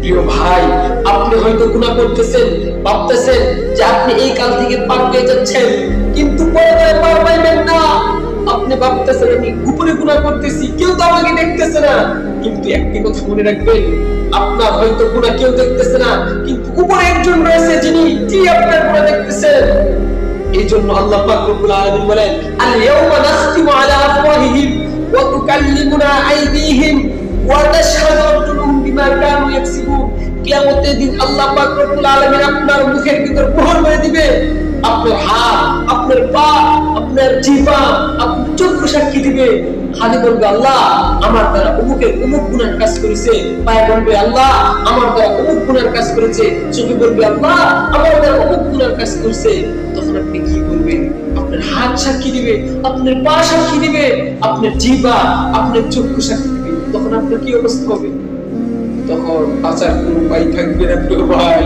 প্রিয় ভাই, আপনি হয়তো গুনাহ করতেছেন, ভাবতেছেন যে আপনি এই কাল থেকে পার পেয়ে যাচ্ছেন, কিন্তু পরে পার পাইবেন না। আপনি ভাবতেছেন আমি গোপনে গুনাহ করতেছি, কেউ তো আমাকে দেখতেছে না। কিন্তু একটি কথা মনে রাখবেন, আপনার হয়তো গুনাহ কেউ দেখতেছে না, কিন্তু উপরে একজন রয়েছে যিনি আপনার গুনাহ দেখতেছেন। এই জন্য আল্লাহ পাক রব্বুল আলামিন বলেন, আল ইয়াউমা নাখতিমু আলা আফওয়াহিহিম ওয়া তুকাল্লিমুনা আইদিহিম ওয়া তাশহাদু আরজুলুহুম বিমা কানু ইয়াকসিবুন। কিয়ামতের দিন আল্লাহ পাক রব্বুল আলামিন আপনার মুখের ভিতর মোহর মেরে দিবে। আপনার হাত, আপনার পা, আপনার জিহ্বা, আপনার চক্ষু সাক্ষী দিবে। হাতে বলবে আল্লাহ আমার দ্বারা অমুকের অমুক গুনাহ কাজ করেছে, পায়ে বলবে আল্লাহ আমার দ্বারা অমুক গুনাহ কাজ করেছে, চোখে বলবে আল্লাহ আমার দ্বারা অমুক গুনাহ কাজ করেছে। তখন আপনি কি করবেন? আপনার হাত সাক্ষী দিবে, আপনার পা সাক্ষী দিবে, আপনার জিহ্বা, আপনার চক্ষু সাক্ষী দিবে। তখন আপনার কি অবস্থা হবে? তখন বাঁচার কোনো উপায় থাকবে না প্রিয় ভাই।